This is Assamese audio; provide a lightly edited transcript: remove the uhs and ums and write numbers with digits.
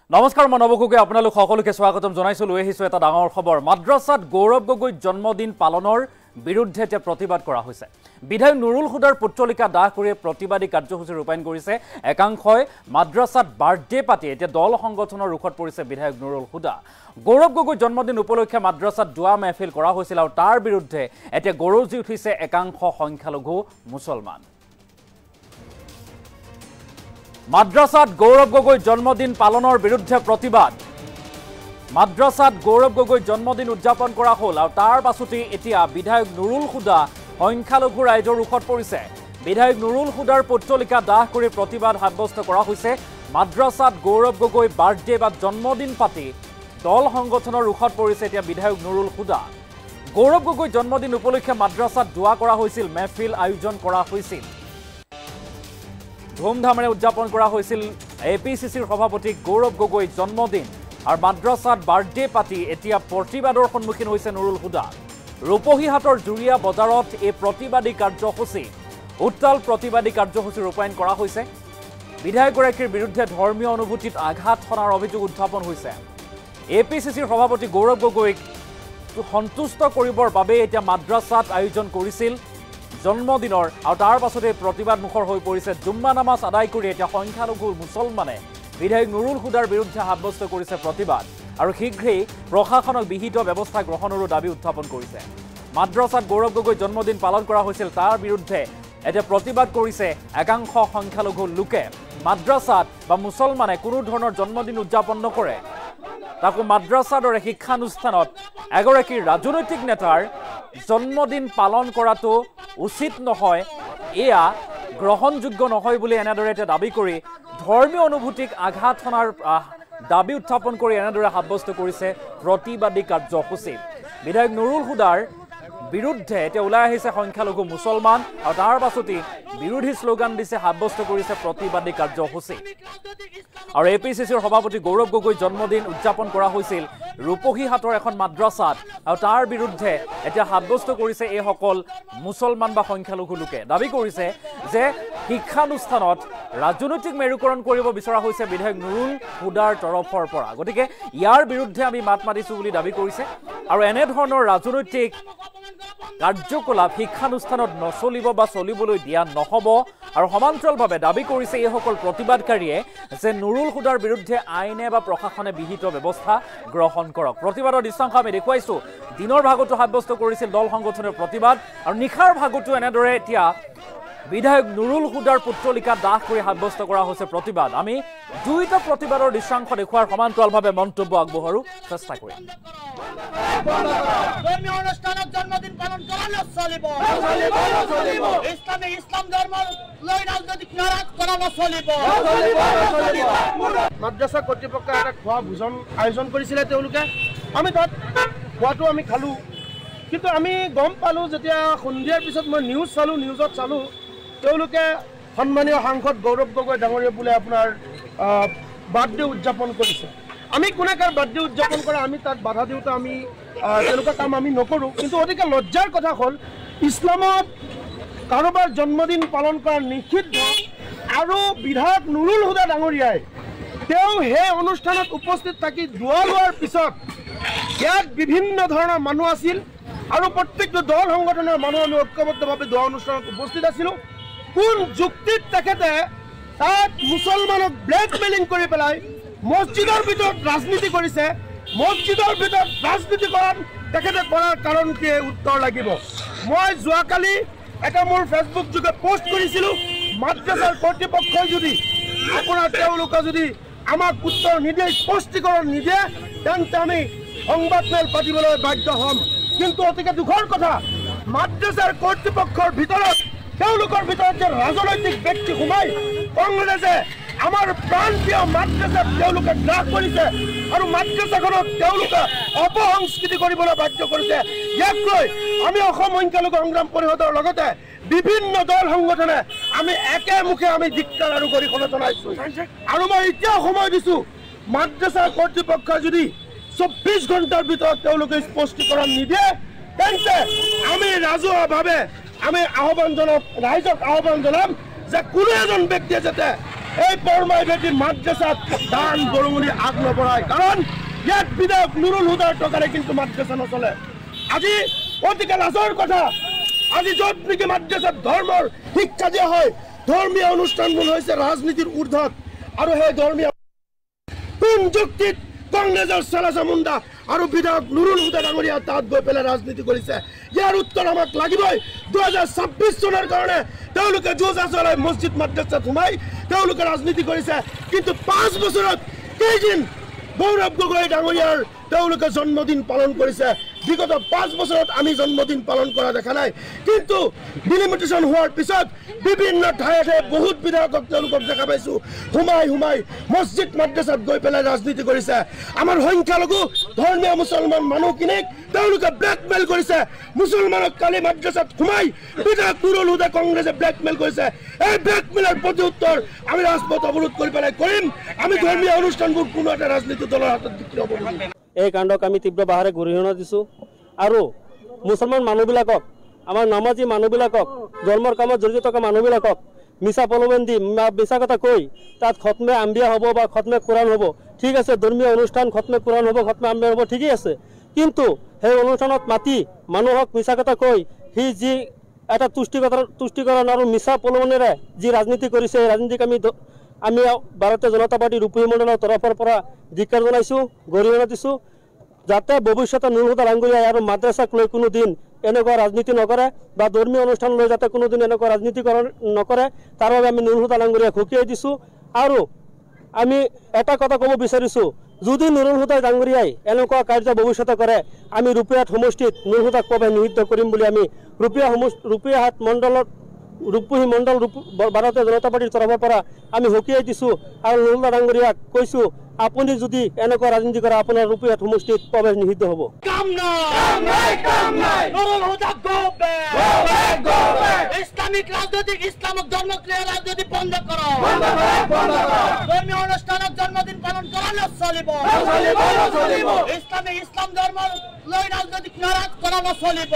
নমস্কাৰ মই নবকুকে আপোনালোক সকলোকে স্বাগতম জনাইছো লৈ আহিছো এটা ডাঙৰ খবৰ মাদ্ৰাসাত গৌৰৱ গগৈ জন্মদিন পালনৰ বিৰুদ্ধে এতিয়া প্ৰতিবাদ কৰা হৈছে বিধায়ক নুৰুল হুদাৰ পুত্ৰলিকা দাহ কৰি প্ৰতিবাদী কাৰ্যসূচী ৰূপায়ণ কৰিছে একাংশই মাদ্ৰাসাত বাৰ্থডে পাতি এতিয়া দল সংগঠনৰ ৰুখত পৰিছে বিধায়ক নুৰুল হুদা গৌৰৱ গগৈ জন্মদিন উপলক্ষে মাদ্ৰাসাত দুৱা মেহফিল কৰা হৈছিল আৰু তাৰ বিৰুদ্ধে এতিয়া গৰজি উঠিছে একাংশ সংখ্যালঘু মুছলমান মাদ্ৰাসাত গৌৰৱ গগৈ জন্মদিন পালনৰ বিৰুদ্ধে প্ৰতিবাদ মাদ্ৰাসাত গৌৰৱ গগৈ জন্মদিন উদযাপন কৰা হ'ল আৰু তাৰ পাছতে এতিয়া বিধায়ক নুৰুল হুদা সংখ্যালঘু ৰাইজৰ ৰুখত পৰিছে বিধায়ক নুৰুল হুদাৰ পুত্ৰলিকা দাহ কৰি প্ৰতিবাদ সাব্যস্ত কৰা হৈছে মাদ্ৰাসাত গৌৰৱ গগৈ বাৰ্থডে বা জন্মদিন পাতি দল সংগঠনৰ ৰুখত পৰিছে এতিয়া বিধায়ক নুৰুল হুদা গৌৰৱ গগৈ জন্মদিন উপলক্ষে মাদ্ৰাসাত দুৱা কৰা হৈছিল মেহফিল আয়োজন কৰা হৈছিল ধুমধামেৰে উদযাপন কৰা হৈছিল এপিচিচিৰ সভাপতি গৌৰৱ গগৈ জন্মদিন আৰু মাদ্ৰাসাত বাৰ্থডে পাতি এতিয়া প্ৰতিবাদৰ সন্মুখীন হৈছে নুৰুল হুদা ৰূপহীহাটৰ জুৰিয়া বজাৰত এই প্ৰতিবাদী কাৰ্যসূচী উত্তাল প্ৰতিবাদী কাৰ্যসূচী ৰূপায়ণ কৰা হৈছে বিধায়কগৰাকীৰ বিৰুদ্ধে ধৰ্মীয় অনুভূতিত আঘাত সনাৰ অভিযোগ উত্থাপন হৈছে এপিচিচিৰ সভাপতি গৌৰৱ গগৈক সন্তুষ্ট কৰিবৰ বাবে এতিয়া মাদ্ৰাসাত আয়োজন কৰিছিল জন্মদিনৰ আৰু তাৰ পাছতে প্ৰতিবাদ মুখৰ হৈ পৰিছে জুম্মা নামাজ আদায় কৰি এতিয়া সংখ্যালঘু মুছলমানে বিধায়ক নুৰুল হুদাৰ বিৰুদ্ধে সাব্যস্ত কৰিছে প্ৰতিবাদ আৰু শীঘ্ৰেই প্ৰশাসনক বিহিত ব্যৱস্থা গ্ৰহণৰো দাবী উত্থাপন কৰিছে মাদ্ৰাসাত গৌৰৱ গগৈ জন্মদিন পালন কৰা হৈছিল তাৰ বিৰুদ্ধে এতিয়া প্ৰতিবাদ কৰিছে একাংশ সংখ্যালঘু লোকে মাদ্ৰাসাত বা মুছলমানে কোনো ধৰণৰ জন্মদিন উদযাপন নকৰে তাকো মাদ্ৰাসাৰ দৰে শিক্ষানুষ্ঠানত এগৰাকী ৰাজনৈতিক নেতাৰ জন্মদিন পালন কৰাটো উচিত নহয় এয়া গ্ৰহণযোগ্য নহয় বুলি এনেদৰে এটা দাবী কৰি ধৰ্মীয় অনুভূতিক আঘাত সনাৰ দাবী উত্থাপন কৰি এনেদৰে সাব্যস্ত কৰিছে প্ৰতিবাদী কাৰ্যসূচী বিধায়ক নুৰুল হুদাৰ বিৰুদ্ধে এতিয়া ওলাই আহিছে সংখ্যালঘু মুছলমান আৰু তাৰ পাছতে বিৰোধী শ্লোগান দিছে সাব্যস্ত কৰিছে প্ৰতিবাদী কাৰ্যসূচী আৰু এপিচিচিৰ সভাপতি গৌৰৱ গগৈ জন্মদিন উদযাপন কৰা হৈছিল ৰূপহীহাটৰ এখন মাদ্ৰাসাত আৰু তাৰ বিৰুদ্ধে এতিয়া সাব্যস্ত কৰিছে এইসকল মুছলমান বা সংখ্যালঘু লোকে দাবী কৰিছে যে শিক্ষানুষ্ঠানত ৰাজনৈতিক মেৰুকৰণ কৰিব বিচৰা হৈছে বিধায়ক নুৰুল হুদাৰ তৰফৰ পৰা গতিকে ইয়াৰ বিৰুদ্ধে আমি মাত মাতিছো বুলি দাবী কৰিছে আৰু এনেধৰণৰ ৰাজনৈতিক কাৰ্যকলাপ শিক্ষানুষ্ঠানত নচলিব বা চলিবলৈ দিয়া নহব আৰু সমান্তৰালভাৱে দাবী কৰিছে এইসকল প্ৰতিবাদকাৰীয়ে যে নুৰুল হুদাৰ বিৰুদ্ধে আইনে বা প্ৰশাসনে বিহিত ব্যৱস্থা গ্ৰহণ কৰক প্ৰতিবাদৰ দৃশ্যাংশ আমি দেখুৱাইছো দিনৰ ভাগতো সাব্যস্ত কৰিছিল দল সংগঠনৰ প্ৰতিবাদ আৰু নিশাৰ ভাগতো এনেদৰে এতিয়া বিধায়ক নুৰুল হুদাৰ পুত্ৰলিকা দাহ কৰি সাব্যস্ত কৰা হৈছে প্ৰতিবাদ আমি দুইটা প্ৰতিবাদৰ দৃশ্যাংশ দেখুৱাৰ সমান্তৰালভাৱে মন্তব্য আগবঢ়াৰো চেষ্টা কৰিম ধৰ্মীয় অনুষ্ঠানত জন্মদিন পালন কৰানো চলিব ইছলাম ধৰ্ম লৈ ৰাজনৈতিক নাৰাজ কৰানো চলিব মাদ্ৰাসা কৰ্তৃপক্ষই এটা খোৱা ভোজন আয়োজন কৰিছিলে তেওঁলোকে আমি তাত খোৱাটো আমি খালোঁ কিন্তু আমি গম পালোঁ যেতিয়া সন্ধিয়াৰ পিছত মই নিউজ চালোঁ নিউজত চালোঁ তেওঁলোকে সন্মানীয় সাংসদ গৌৰৱ গগৈ ডাঙৰীয়া বোলে আপোনাৰ বাৰ্থডে উদযাপন কৰিছে আমি কোনে কাৰ বাৰ্থডে উদযাপন কৰা আমি তাত বাধা দিওঁতে আমি তেনেকুৱা কাম আমি নকৰোঁ কিন্তু অতিকে লজ্জাৰ কথা হ'ল ইছলামত কাৰোবাৰ জন্মদিন পালন কৰা নিষিদ্ধ আৰু বিধায়ক নুৰুল হুদা ডাঙৰীয়াই তেওঁ সেই অনুষ্ঠানত উপস্থিত থাকি দুৱা লোৱাৰ পিছত ইয়াত বিভিন্ন ধৰণৰ মানুহ আছিল আৰু প্ৰত্যেকটো দল সংগঠনৰ মানুহ আমি ঐক্যবদ্ধভাৱে দুৱা অনুষ্ঠানত উপস্থিত আছিলোঁ কোন যুক্তিত তেখেতে তাত মুছলমানক ব্লেকমেইলিং কৰি পেলাই মছজিদৰ ভিতৰত ৰাজনীতি কৰিছে মছজিদৰ ভিতৰত ৰাজনীতি তেখেতে কৰাৰ কাৰণ কি উত্তৰ লাগিব মই যোৱাকালি এটা মোৰ ফেচবুক যোগে পোষ্ট কৰিছিলোঁ মাদ্ৰাসাৰ কৰ্তৃপক্ষই যদি আপোনাৰ তেওঁলোকে যদি আমাক উত্তৰ নিদিয়ে স্পষ্টীকৰণ নিদিয়ে তেন্তে আমি সংবাদমেল পাতিবলৈ বাধ্য হ'ম কিন্তু অতিকে দুখৰ কথা মাদ্ৰাসাৰ কৰ্তৃপক্ষৰ ভিতৰত তেওঁলোকৰ ভিতৰত যে ৰাজনৈতিক ব্যক্তি সোমাই কংগ্ৰেছে আমাৰ প্ৰান্তীয় মাদ্ৰাসাত তেওঁলোকে গ্ৰাস কৰিছে আৰু মাদ্ৰাসাখনক তেওঁলোকে অপসংস্কৃতি কৰিবলৈ বাধ্য কৰিছে ইয়াক লৈ আমি অসম সংখ্যালঘু সংগ্ৰাম পৰিষদৰ লগতে বিভিন্ন দল সংগঠনে আমি একেমুখে আমি ধিক্কাৰ আৰু গৰিহণা জনাইছোঁ আৰু মই এতিয়াও সময় দিছোঁ মাদ্ৰাসাৰ কৰ্তৃপক্ষই যদি 24 ঘণ্টাৰ ভিতৰত তেওঁলোকে স্পষ্টীকৰণ নিদিয়ে তেন্তে আমি ৰাজহুৱাভাৱে আমি ৰাইজক আহ্বান জনাম যে কোনো এজন ব্যক্তিয়ে যাতে এই বৰমাই বেটি মাদ্ৰাছাত দান বৰঙণি আগ নবঢ়ায় কাৰণ ইয়াত বিধায়ক নুৰুল হুদাৰ টকাৰে কিন্তু মাদ্ৰাছা নচলে আজি অতিকে লাজৰ কথা আজি য'ত নেকি মাদ্ৰাছাত ধৰ্মৰ শিক্ষা দিয়া হয় ধৰ্মীয় অনুষ্ঠানবোৰ হৈছে ৰাজনীতিৰ ঊৰ্ধত আৰু সেই ধৰ্মীয় কোন যুক্তিত কংগ্ৰেছৰ চালাচা মুণ্ডা আৰু বিধায়ক নুৰুল হুদা ডাঙৰীয়া তাত গৈ পেলাই ৰাজনীতি কৰিছে ইয়াৰ উত্তৰ আমাক লাগিবই 2026 চনৰ কাৰণে তেওঁলোকে যোজা চলাই মছজিদ মাদ্ৰাছাত সোমাই তেওঁলোকে ৰাজনীতি কৰিছে কিন্তু 5 বছৰত কেইদিন গৌৰৱ গগৈ ডাঙৰীয়াৰ তেওঁলোকে জন্মদিন পালন কৰিছে বিগত 5 বছৰত আমি জন্মদিন পালন কৰা দেখা নাই কিন্তু ডিলিমিটেশ্যন হোৱাৰ পিছত বিভিন্ন ঠায়ে ঠায়ে বহুত বিধায়কক তেওঁলোকক দেখা পাইছোঁ সোমাই মছজিদ মাদ্ৰাছাত গৈ পেলাই ৰাজনীতি কৰিছে আমাৰ সংখ্যালঘু ধৰ্মীয় মুছলমান মানুহখিনিক তেওঁলোকে ব্লেকমেইল কৰিছে মুছলমানক কালি মাদ্ৰাছাত সোমাই বিধায়ক নুৰুল হুদা কংগ্ৰেছে ব্লেকমেইল কৰিছে এই ব্লেকমেইলৰ প্ৰতি উত্তৰ আমি ৰাজপথ অৱৰোধ কৰি পেলাই কৰিম আমি ধৰ্মীয় অনুষ্ঠানবোৰ কোনো এটা ৰাজনীতি দলৰ হাতত বিক্ৰী হ'ব এই কাণ্ডক আমি তীব্ৰ বাহাৰে গৰিহণা দিছোঁ আৰু মুছলমান মানুহবিলাকক আমাৰ নামাজী মানুহবিলাকক ধৰ্মৰ কামত জড়িত থকা মানুহবিলাকক মিছা প্ৰলোভন দি মিছা কথা কৈ তাত খতমে আম্বিয়া হ'ব বা খতমে কোৰাণ হ'ব ঠিক আছে ধৰ্মীয় অনুষ্ঠান খতমে কোৰাণ হ'ব খতমে আম্বিয়া হ'ব ঠিকেই আছে কিন্তু সেই অনুষ্ঠানত মাতি মানুহক মিছা কথা কৈ সি যি এটা তুষ্টিকৰণ আৰু মিছা প্ৰলোভনেৰে যি ৰাজনীতি কৰিছে এই ৰাজনীতিক আমি ভাৰতীয় জনতা পাৰ্টি ৰূপহী মণ্ডলৰ তৰফৰ পৰা ধিক্কাৰ জনাইছোঁ গৰিহণা দিছোঁ যাতে ভৱিষ্যতে নুৰুল হুদা ডাঙৰীয়াই আৰু মাদ্ৰাছাক লৈ কোনো দিন এনেকুৱা ৰাজনীতি নকৰে বা ধৰ্মীয় অনুষ্ঠান লৈ যাতে কোনো দিন এনেকুৱা ৰাজনীতি নকৰে তাৰ বাবে আমি নুৰুল হুদা ডাঙৰীয়াক সকীয়াই দিছোঁ আৰু আমি এটা কথা ক'ব বিচাৰিছোঁ যদি নুৰুল হুদা ডাঙৰীয়াই এনেকুৱা কাৰ্য ভৱিষ্যতে কৰে আমি ৰূপহীহাট সমষ্টিত নুৰুল হুদাক প্ৰৱেশ নিষিদ্ধ কৰিম বুলি আমি ৰূপহীহাট মণ্ডলত ৰূপহী মণ্ডল ভাৰতীয় জনতা পাৰ্টিৰ তৰফৰ পৰা আমি সকীয়াই দিছোঁ আৰু নুৰুল হুদা ডাঙৰীয়াক কৈছোঁ আপুনি যদি এনেকুৱা ৰাজনীতি কৰে আপোনাৰ ৰূপহীহাট সমষ্টিত প্ৰৱেশ নিষিদ্ধ হ'ব ইসলামিক রাজনৈতিক ইসলামক ধর্মক্রিয়া রাজনীতি বন্ধ করো ধর্মীয় অনুষ্ঠানত জন্মদিন পালন করা নচলিব ইসলাম ধর্ম লৈ রাজনৈতিক নারাজ করা নচলিব